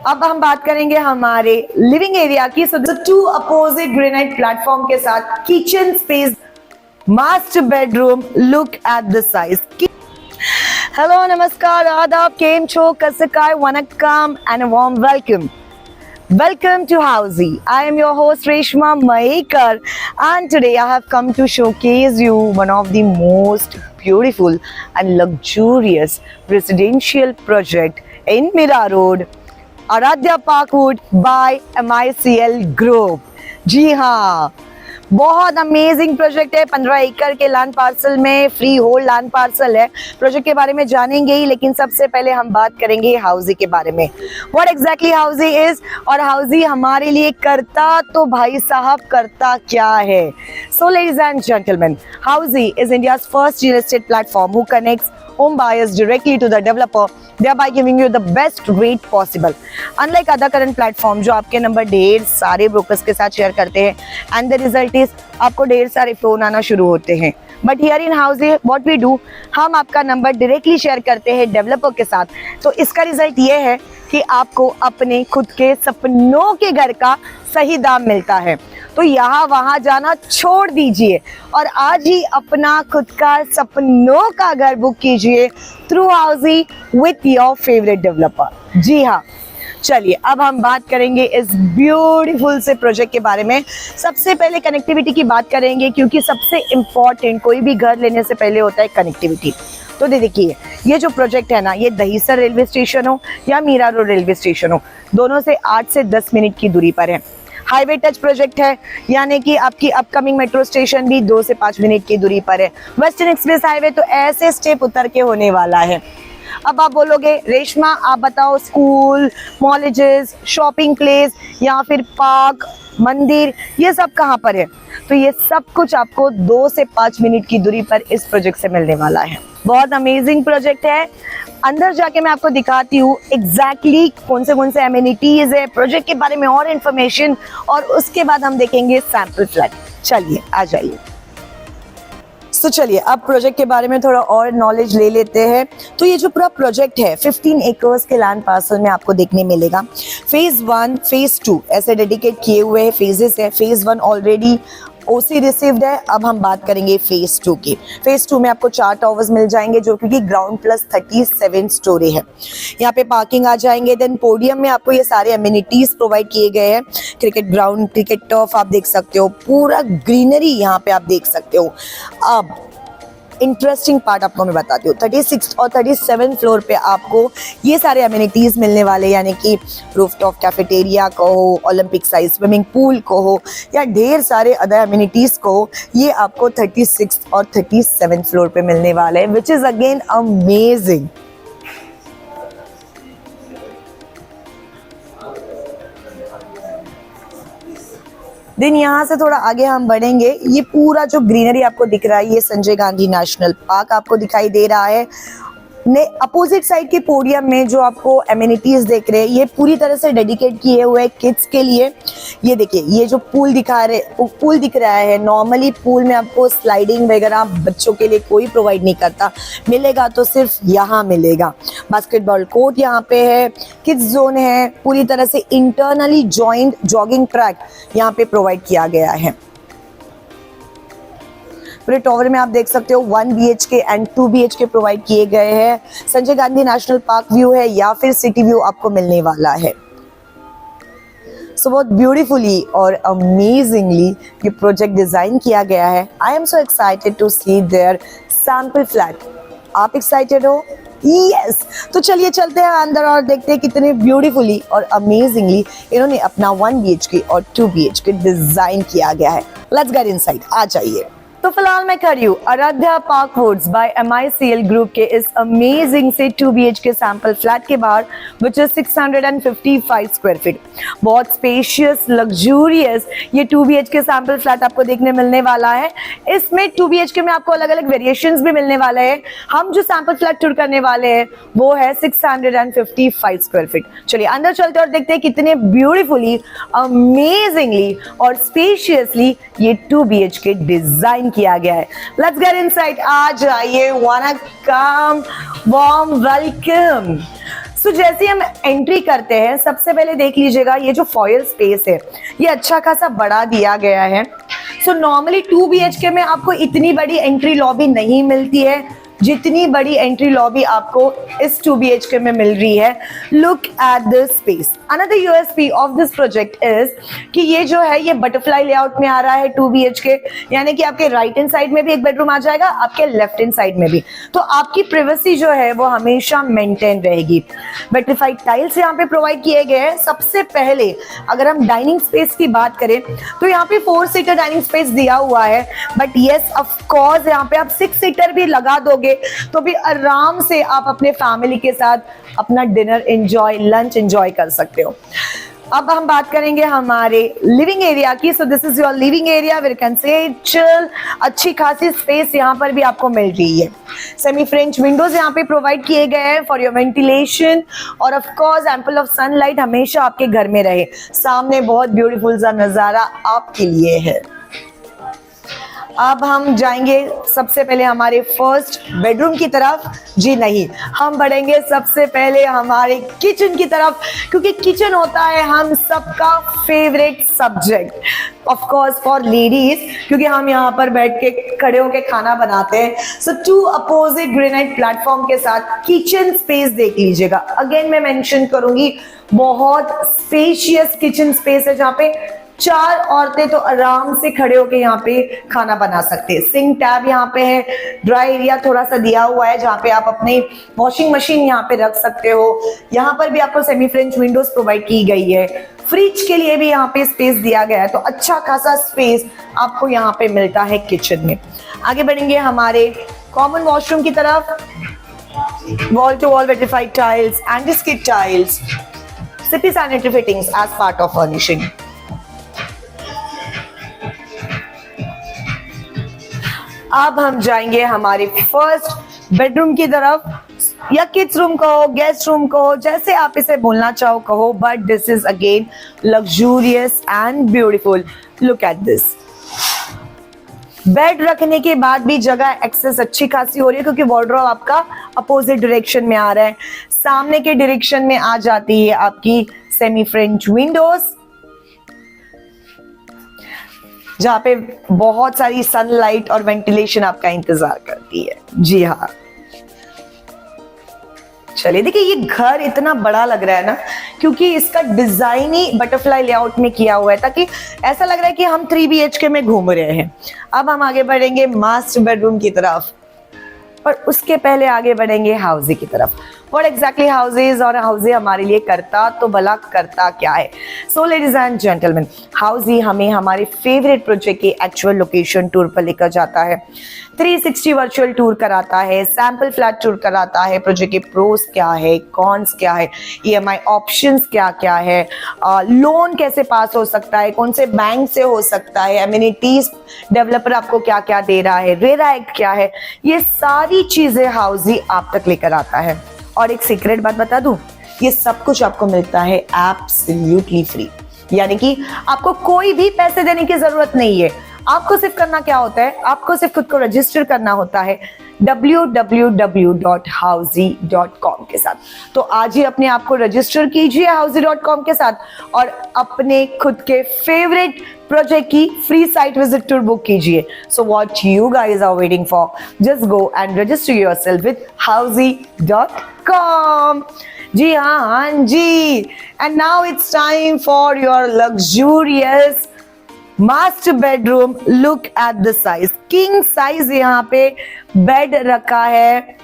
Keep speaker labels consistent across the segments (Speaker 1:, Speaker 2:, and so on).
Speaker 1: अब हम बात करेंगे हमारे लिविंग एरिया की। So to opposite granite platform के साथ kitchen space, master bedroom, look at the size. Hello, नमस्कार, आदाब, केम छो, कसकाय, वनक्कम and warm welcome. Welcome to Housey. I am your host Reshma Maekar, and today I have come to showcase you one of the most beautiful and luxurious residential project in Mira Road, Aradhya Parkwood by MICL Group. जी हाँ, बहुत amazing project है। 15 एकड़ के land parcel में free hold land parcel है। Project के बारे में जानेंगे ही, लेकिन सबसे पहले हम बात करेंगे हाउजी के बारे में। व्हाट एग्जैक्टली हाउजी इज, और हाउजी हमारे लिए करता तो भाई साहब करता क्या है। So ladies and gentleman, housie is India's first real estate platform who connects home buyers directly to the developer, thereby giving you the best rate possible. Unlike other current platform जो आपके नंबर ढेर सारे brokers के साथ share करते हैं, and the result is आपको ढेर सारे फोन आना शुरू होते हैं। But here in Housiey what we do, हम आपका नंबर डायरेक्टली शेयर करते हैं डेवलपर के साथ। तो इसका रिजल्ट ये है कि आपको अपने खुद के सपनों के घर का सही दाम मिलता है। तो यहाँ वहां जाना छोड़ दीजिए और आज ही अपना खुद का सपनों का घर बुक कीजिए through Housey with your favourite developer. जी हाँ, चलिए अब हम बात करेंगे इस ब्यूटीफुल से प्रोजेक्ट के बारे में। सबसे पहले कनेक्टिविटी की बात करेंगे, क्योंकि सबसे इम्पॉर्टेंट कोई भी घर लेने से पहले होता है कनेक्टिविटी। तो देखिए, ये जो प्रोजेक्ट है ना, ये दहीसर रेलवे स्टेशन हो या मीरा रोड रेलवे स्टेशन हो, दोनों से 8 से 10 मिनट की दूरी पर है। हाईवे टच प्रोजेक्ट है, यानी कि आपकी अपकमिंग मेट्रो स्टेशन भी 2 से 5 मिनट की दूरी पर है। वेस्टर्न एक्सप्रेस हाईवे तो ऐसे स्टेप उतर के होने वाला है। अब आप बोलोगे रेशमा आप बताओ, स्कूल, कॉलेजेस, शॉपिंग प्लेस या फिर पार्क, मंदिर, ये सब कहाँ पर है? तो ये सब कुछ आपको 2 से 5 मिनट की दूरी पर इस प्रोजेक्ट से मिलने वाला है। बहुत अमेजिंग प्रोजेक्ट है। अंदर जाके मैं आपको दिखाती हूँ एग्जैक्टली कौन से एमिनिटीज है, प्रोजेक्ट के बारे में और इन्फॉर्मेशन, और उसके बाद हम देखेंगे सैंपल फ्लैट। चलिए आ जाइए। तो चलिए अब प्रोजेक्ट के बारे में थोड़ा और नॉलेज ले लेते हैं। तो ये जो पूरा प्रोजेक्ट है 15 एकर्स के लैंड पार्सल में आपको देखने मिलेगा। फेज 1, फेज 2 ऐसे डेडिकेट किए हुए हैं, फेजेस है। फेज 1 ऑलरेडी ओसी रिसीव्ड है। अब हम बात करेंगे फेज 2 की। फेज 2 में आपको 4 टावर्स मिल जाएंगे, जो कि ग्राउंड प्लस 37 स्टोरी है। यहाँ पे पार्किंग आ जाएंगे। देन पोडियम में आपको ये सारे अम्यूनिटीज प्रोवाइड किए गए हैं। क्रिकेट ग्राउंड, क्रिकेट टर्फ आप देख सकते हो, पूरा ग्रीनरी यहाँ पे आप देख सकते हो। अब इंटरेस्टिंग पार्ट आपको मैं बताती हूँ, 36 और 37 फ्लोर पे आपको ये सारे अम्यूनिटीज मिलने वाले, यानी कि रूफटॉप कैफेटेरिया कहो, ओलंपिक साइज स्विमिंग पूल कहो, या ढेर सारे अदर अम्यूनिटीज कहो, ये आपको 36 और 37 फ्लोर पे मिलने वाले हैं, which is again amazing. Then यहाँ से थोड़ा आगे हम बढ़ेंगे। ये पूरा जो ग्रीनरी आपको दिख रहा है, ये संजय गांधी नेशनल पार्क आपको दिखाई दे रहा है। ने अपोजिट साइड के पोडियम में जो आपको एमिनिटीज देख रहे हैं, ये पूरी तरह से डेडिकेट किए हुए हैं किड्स के लिए। ये देखिए, ये जो पूल दिख रहा है, नॉर्मली पूल में आपको स्लाइडिंग वगैरह बच्चों के लिए कोई प्रोवाइड नहीं करता, मिलेगा तो सिर्फ यहाँ मिलेगा। बास्केटबॉल कोर्ट यहाँ पे है, किड्स जोन है, पूरी तरह से इंटरनली जॉइंट जॉगिंग ट्रैक यहाँ पे प्रोवाइड किया गया है। पूरे टॉवर में आप देख सकते हो 1 BHK एंड 2 BHK प्रोवाइड किए गए हैं। Sanjay Gandhi national park view है या फिर सिटी व्यू आपको मिलने वाला है। सो बहुत ब्यूटीफुली और अमेजिंगली ये प्रोजेक्ट डिजाइन किया गया है। I am so excited to see their sample flat. आप एक्साइटेड हो? यस। तो चलिए चलते हैं अंदर और देखते हैं कितने ब्यूटीफुली और अमेजिंगली इन्होंने अपना 1 BHK और 2 BHK डिजाइन किया गया है। लेट्स गेट इनसाइड, आ जाइए। तो फिलहाल मैं कर रही हूँ आराध्या पार्कवुड्स बाय MICL ग्रुप के इस अमेजिंग से 2 BHK सैंपल फ्लैट के बाहर, विच इज 655 स्क्वायर फीट। बहुत स्पेशियस, लग्जूरियस ये 2 BHK सैंपल फ्लैट आपको देखने मिलने वाला है। इसमें 2 BHK में आपको अलग अलग वेरिएशंस भी मिलने वाले हैं। हम जो सैंपल फ्लैट टूर करने वाले हैं वो है 655 स्क्वायर फीट। चलिए अंदर चलते और देखते हैं कितने ब्यूटीफुली, अमेजिंगली और स्पेशियसली ये 2 BHK डिजाइन किया गया है। लेट्स गेट इनसाइड, आ जाइए, वाना कम, वार्म वेलकम। सो जैसे हम एंट्री करते हैं, सबसे पहले देख लीजिएगा ये जो फॉयल स्पेस है ये अच्छा खासा बड़ा दिया गया है। सो नॉर्मली 2 BHK में आपको इतनी बड़ी एंट्री लॉबी नहीं मिलती है जितनी बड़ी एंट्री लॉबी आपको इस 2 BHK में मिल रही है। Look at this space. Another USP of this project is कि ये जो है ये बटरफ्लाई लेआउट में आ रहा है 2 BHK, यानी कि आपके राइट हैंड साइड में भी एक बेडरूम आ जाएगा, आपके लेफ्ट हैंड साइड में भी, तो आपकी प्राइवेसी जो है वो हमेशा मेंटेन रहेगी। बटरफ्लाई टाइल्स यहाँ पे प्रोवाइड किए गए हैं। सबसे पहले अगर हम डाइनिंग स्पेस की बात करें तो यहाँ पे 4 सीटर डाइनिंग स्पेस दिया हुआ है, बट यस ऑफ कोर्स यहाँ पे आप 6 सीटर भी लगा दोगे तो भी आराम से आप अपने फैमिली के साथ अपना डिनर एंजॉय, लंच एंजॉय कर सकते हो। अब हम बात करेंगे हमारे लिविंग एरिया की। So this is your living area where can say chill. अच्छी खासी स्पेस यहाँ पर भी आपको मिल रही है। सेमी फ्रेंच विंडोज यहाँ पे प्रोवाइड किए गए हैं फॉर योर वेंटिलेशन, और of course ample of sunlight हमेशा आपके घर में रहे। सामने बहुत ब्यूटीफुल सा नजारा आपके लिए है। अब हम जाएंगे सबसे पहले हमारे फर्स्ट बेडरूम की तरफ। जी नहीं, हम बढ़ेंगे सबसे पहले हमारे किचन की तरफ, क्योंकि किचन होता है हम सबका favourite subject of course for ladies, क्योंकि हम यहाँ पर बैठ के खड़े होके खाना बनाते हैं। सो 2 अपोजिट ग्रेनाइट प्लेटफॉर्म के साथ किचन स्पेस देख लीजिएगा। अगेन मैं मेंशन करूंगी बहुत स्पेशियस किचन स्पेस है जहाँ पे 4 औरतें तो आराम से खड़े होके यहाँ पे खाना बना सकते हैं। सिंक टैब यहाँ पे है, ड्राई एरिया थोड़ा सा दिया हुआ है जहाँ पे आप अपनी वॉशिंग मशीन यहाँ पे रख सकते हो। यहाँ पर भी आपको सेमी फ्रेंच विंडोज प्रोवाइड की गई है। फ्रिज के लिए भी यहाँ पे स्पेस दिया गया है, तो अच्छा खासा स्पेस आपको यहाँ पे मिलता है किचन में। आगे बढ़ेंगे हमारे कॉमन वॉशरूम की तरफ। Wall to wall vitrified tiles, anti skid tiles, CP sanitary fittings as part of furnishing. अब हम जाएंगे हमारे फर्स्ट बेडरूम की तरफ, या किड्स रूम कहो, गेस्ट रूम कहो, जैसे आप इसे बोलना चाहो कहो, but this is again luxurious and beautiful. Look at this. Bed रखने के बाद भी जगह एक्सेस अच्छी खासी हो रही है, क्योंकि वार्डरोब आपका अपोजिट डायरेक्शन में आ रहा है। सामने के डायरेक्शन में आ जाती है आपकी सेमी फ्रेंच विंडोज, जहां पे बहुत सारी सनलाइट और वेंटिलेशन आपका इंतजार करती है। जी हाँ, चलिए देखिए ये घर इतना बड़ा लग रहा है ना, क्योंकि इसका डिजाइन ही बटरफ्लाई लेआउट में किया हुआ है, ताकि ऐसा लग रहा है कि हम 3 BHK में घूम रहे हैं। अब हम आगे बढ़ेंगे मास्टर बेडरूम की तरफ, पर उसके पहले आगे बढ़ेंगे हाउसी की तरफ। What exactly हाउसेज और हाउसी हमारे लिए करता तो भला करता क्या है। सो लेडीज एंड जेंटलमैन, हाउसी हमें हमारे फेवरेट प्रोजेक्ट के एक्चुअल लोकेशन टूर पर लेकर जाता है। 360 वर्चुअल टूर कराता है, सैंपल फ्लैट टूर कराता है, प्रोजेक्ट के प्रोस क्या है, कॉन्स क्या है, EMI ऑप्शंस क्या क्या है, लोन कैसे पास हो सकता है, कौन से बैंक से हो सकता है, एमिनिटीज डेवलपर आपको क्या क्या दे रहा है, रेरा एक्ट क्या है, ये सारी चीजें हाउसी आप तक लेकर आता है। और एक सीक्रेट बात बता दूं, ये सब कुछ आपको मिलता है एब्सोल्युटली फ्री, यानी कि आपको कोई भी पैसे देने की जरूरत नहीं है। आपको सिर्फ करना क्या होता है, आपको सिर्फ खुद को रजिस्टर करना होता है www.housey.com के साथ। तो आज ही अपने आप को रजिस्टर कीजिए housey.com के साथ और अपने खुद के फेवरेट प्रोजेक्ट की free site visit tour book कीजिए। So what you guys are waiting for, just go and register yourself with housey.com। जी हाँ जी, and now it's time for your luxurious master bedroom. Look at the size, king size यहाँ पे bed रखा है,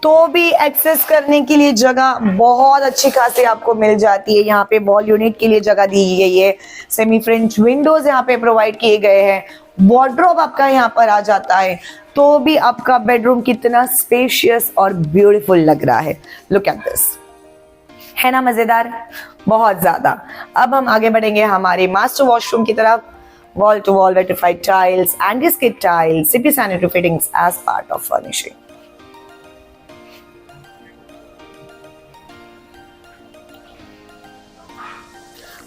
Speaker 1: तो भी एक्सेस करने के लिए जगह बहुत अच्छी खासी आपको मिल जाती है। यहाँ पे वॉल यूनिट के लिए जगह दी गई है, सेमी फ्रेंच विंडोज यहाँ पे प्रोवाइड किए गए हैं, वार्डरोब आपका यहाँ पर आ जाता है, तो भी आपका बेडरूम कितना स्पेशियस और ब्यूटीफुल लग रहा है। लुक एट दिस, है ना मजेदार, बहुत ज्यादा। अब हम आगे बढ़ेंगे हमारे मास्टर वॉशरूम की तरफ। Wall to wall vitrified tiles, anti skid tiles, CP sanitary fittings as part of furnishing.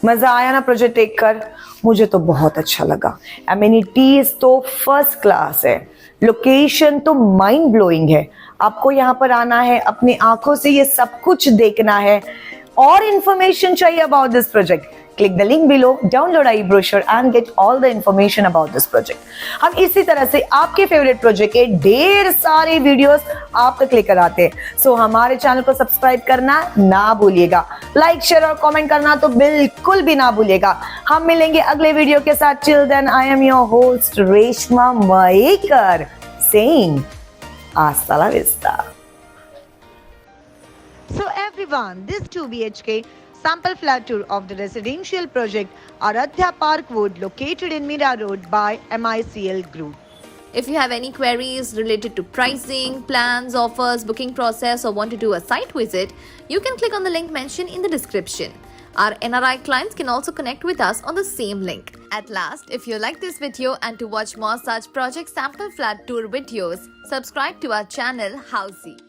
Speaker 1: मजा आया ना प्रोजेक्ट देखकर, मुझे तो बहुत अच्छा लगा। एमिनिटीज तो फर्स्ट क्लास है, लोकेशन तो माइंड ब्लोइंग है। आपको यहाँ पर आना है, अपनी आंखों से ये सब कुछ देखना है। और इंफॉर्मेशन चाहिए about this project, click the link below, download our e-brochure and get all the information about this project। हम इसी तरह से आपके फेवरेट प्रोजेक्ट के ढेर सारे वीडियोस आप तक लेकर आते हैं। सो हमारे चैनल को सब्सक्राइब करना ना भूलिएगा, लाइक शेयर और कमेंट करना तो बिल्कुल भी ना भूलिएगा। हम मिलेंगे अगले वीडियो के साथ। Till then I am your host Reshma Mayekar saying hasta la vista। So everyone, this 2 BHK sample flat tour of the residential project Aradhya Parkwood located in Mira Road by MICL Group.
Speaker 2: If you have any queries related to pricing, plans, offers, booking process, or want to do a site visit, you can click on the link mentioned in the description. Our NRI clients can also connect with us on the same link. At last, if you like this video and to watch more such project sample flat tour videos, subscribe to our channel Housey.